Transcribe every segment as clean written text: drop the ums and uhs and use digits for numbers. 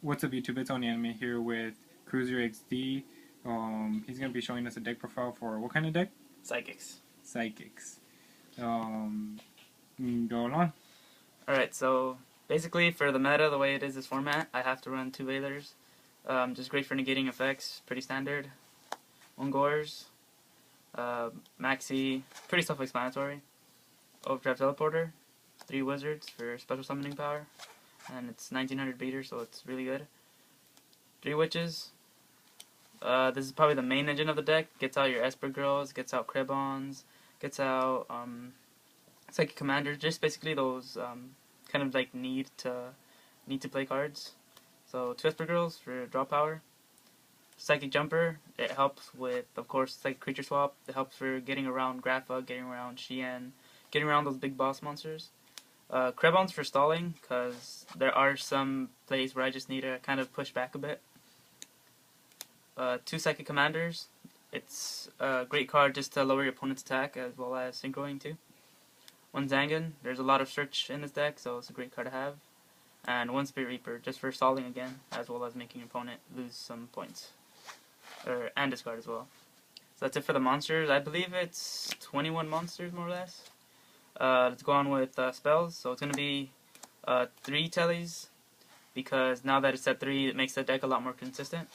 What's up YouTube, it's Only Anime here with Cruzerxd. He's going to be showing us a deck profile for what kind of deck? Psychics. Psychics. Go on. Alright, so basically for the meta, the way it is this format, I have to run 2 Veilers. Just great for negating effects, pretty standard. 1 Gorz, Maxx, pretty self-explanatory. Overdrive Teleporter, 3 Wizards for special summoning power, and it's 1900 beater, so it's really good. 3 Witches. This is probably the main engine of the deck. Gets out your Esper Girls, gets out Krebons, gets out Psychic Commanders, just basically those kind of like need to play cards. So 2 Esper Girls for draw power. Psychic Jumper, it helps with, of course, Psychic Creature Swap. It helps for getting around Grapha, getting around Shien, getting around those big boss monsters. Krebons for stalling, because there are some plays where I just need to kind of push back a bit. 2 Psychic Commanders, it's a great card just to lower your opponent's attack as well as synchroing too. 1 Sangan, there's a lot of search in this deck, so it's a great card to have. And 1 Spirit Reaper, just for stalling again, as well as making your opponent lose some points. And discard as well. So that's it for the monsters. I believe it's 21 monsters more or less. Let's go on with spells. So it's going to be 3 tellies, because now that it's at 3, it makes the deck a lot more consistent.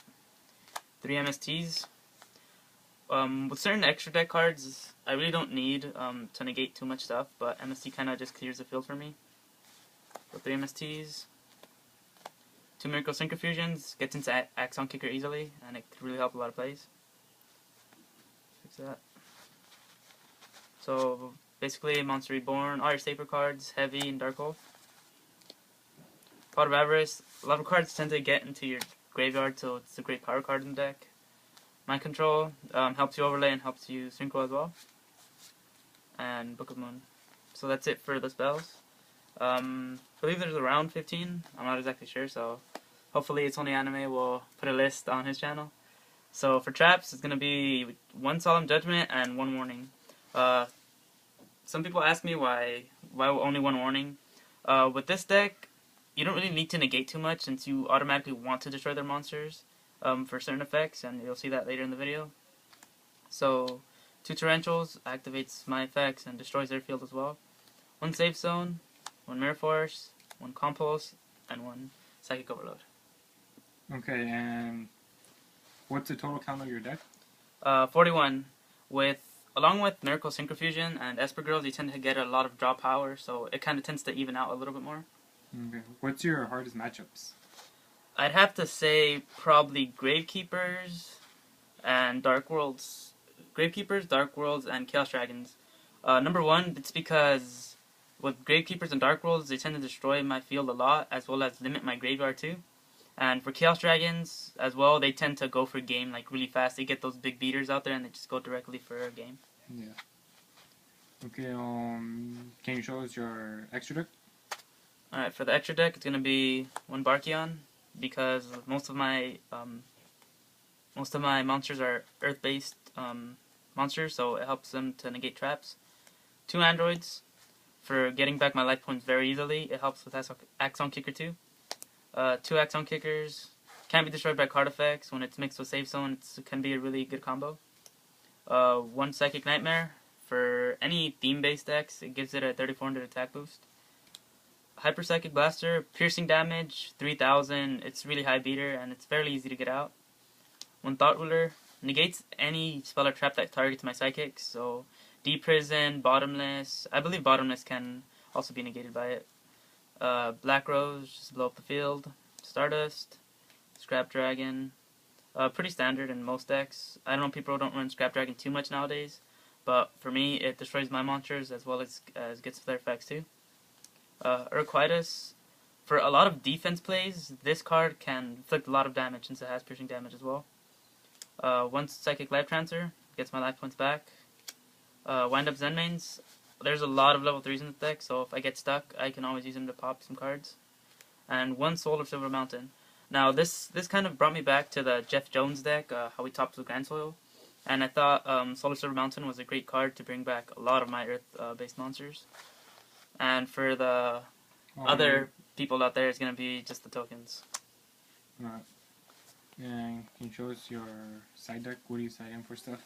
3 MSTs. With certain extra deck cards, I really don't need to negate too much stuff, but MST kind of just clears the field for me. So 3 MSTs. 2 Miracle Synchro Fusions, gets into Axon Kicker easily, and it could really help a lot of plays. Fix that. So basically, Monster Reborn, all your safer cards, Heavy and Dark Hole. Pot of Avarice, a lot of cards tend to get into your graveyard, so it's a great power card in the deck. Mind Control, helps you overlay and helps you synchro as well. And Book of Moon. So that's it for the spells. I believe there's around 15, I'm not exactly sure, so hopefully It's Only Anime will put a list on his channel. So for traps, it's going to be 1 Solemn Judgment and 1 Warning. Some people ask me why only 1 warning. With this deck, you don't really need to negate too much since you automatically want to destroy their monsters for certain effects, and you'll see that later in the video. So 2 Torrentials activates my effects and destroys their field as well. 1 Safe Zone, 1 Mirror Force, 1 Compulse, and 1 Psychic Overload. Okay, and what's the total count of your deck? 41. Along with Miracle Synchro Fusion and Esper Girls, you tend to get a lot of draw power, so it kind of tends to even out a little bit more. Okay. What's your hardest matchups? I'd have to say probably Gravekeepers and Dark Worlds. Gravekeepers, Dark Worlds, and Chaos Dragons. Number 1, it's because with Gravekeepers and Dark Worlds, they tend to destroy my field a lot, as well as limit my graveyard too. And for Chaos Dragons as well, they tend to go for game like really fast. They get those big beaters out there and they just go directly for a game. Yeah. Okay, can you show us your extra deck? Alright, for the extra deck, it's going to be 1 Barkion, because most of my monsters are earth-based monsters, so it helps them to negate traps. 2 Androids, for getting back my life points very easily. It helps with Axon Kicker too. 2 Axon Kickers, can't be destroyed by card effects. When it's mixed with Safe Zone, it can be a really good combo. 1 Psychic Nightmare, for any theme-based decks, it gives it a 3400 attack boost. Hyper Psychic Blaster, piercing damage, 3000, it's really high beater, and it's fairly easy to get out. 1 Thought Ruler, negates any spell or trap that targets my psychics, so Deprison, Bottomless, I believe Bottomless can also be negated by it. Black Rose, just blow up the field. Stardust, Scrap Dragon, pretty standard in most decks. I know people don't run Scrap Dragon too much nowadays, but for me it destroys my monsters as well as gets their effects too. Uruquidas, for a lot of defense plays, this card can inflict a lot of damage since it has piercing damage as well. 1 Psychic Lifetrancer, gets my life points back. Wind Up Zenmaines, there's a lot of level 3s in the deck, so if I get stuck, I can always use them to pop some cards. And 1 Soul of Silver Mountain. Now this kind of brought me back to the Jeff Jones deck, how we topped with Grand Soil. And I thought Soul of Silver Mountain was a great card to bring back a lot of my earth-based monsters. And for the other people out there, it's going to be just the tokens. Alright. And can you show us your side deck? What do you side in for stuff?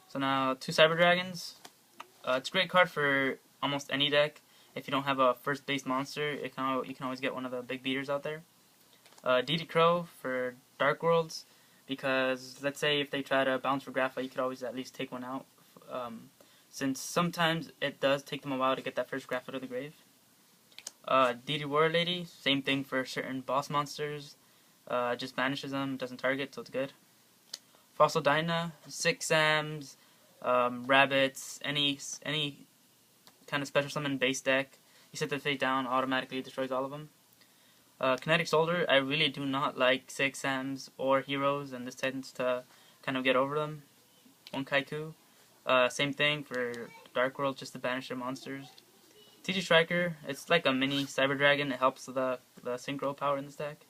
So now 2 Cyber Dragons. It's a great card for almost any deck. If you don't have a first base monster, you can always get one of the big beaters out there. DD Crow for Dark Worlds, because let's say if they try to bounce for Graphite, you could always at least take one out. Since sometimes it does take them a while to get that first Graphite of the grave. DD Warrior Lady, same thing for certain boss monsters. Just banishes them, doesn't target, so it's good. Fossil Dyna, 6 Sams, rabbits, any kind of special summon base deck. You set the fate down, automatically destroys all of them. Kinetic Soldier, I really do not like 6 Sams or heroes, and this tends to kind of get over them. 1 Kaiku, same thing for Dark World, just to banish their monsters. TG Striker, it's like a mini Cyber Dragon, it helps the synchro power in this deck.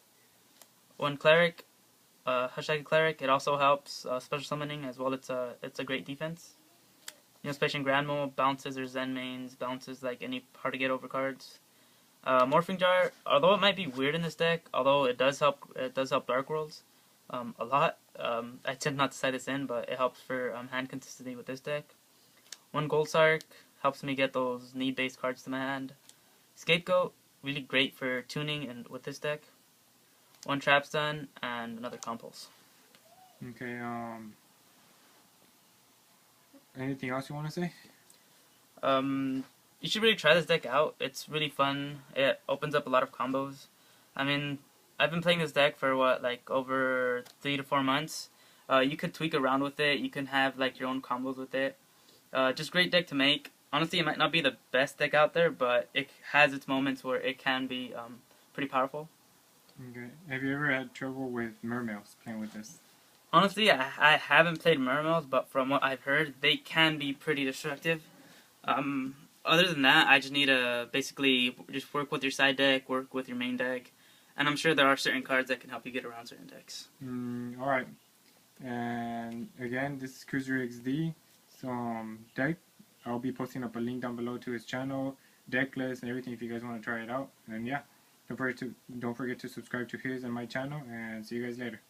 1 Cleric, Hashtag Cleric, it also helps special summoning as well. It's a great defense. You know, especially in Grand Mode, bounces or zenmaines, bounces like any hard to get over cards. Morphing Jar, although it might be weird in this deck, although it does help Dark Worlds a lot. I tend not to side this in, but it helps for hand consistency with this deck. 1 Gold Sark helps me get those need-based cards to my hand. Scapegoat, really great for tuning and with this deck. 1 Trap Stun and another Compulse. Okay. Anything else you want to say? You should really try this deck out. It's really fun. It opens up a lot of combos. I mean, I've been playing this deck for over 3 to 4 months. You could tweak around with it. You can have like your own combos with it. Just great deck to make. Honestly, it might not be the best deck out there, but it has its moments where it can be pretty powerful. Okay. Have you ever had trouble with mermails playing with this? Honestly, I haven't played mermails, but from what I've heard, they can be pretty destructive. Other than that, I just need to basically just work with your side deck, work with your main deck, and I'm sure there are certain cards that can help you get around certain decks. Alright. And again, this is Cruzerxd deck. I'll be posting up a link down below to his channel, deck list, and everything if you guys want to try it out. And yeah, don't forget to subscribe to his and my channel, and see you guys later.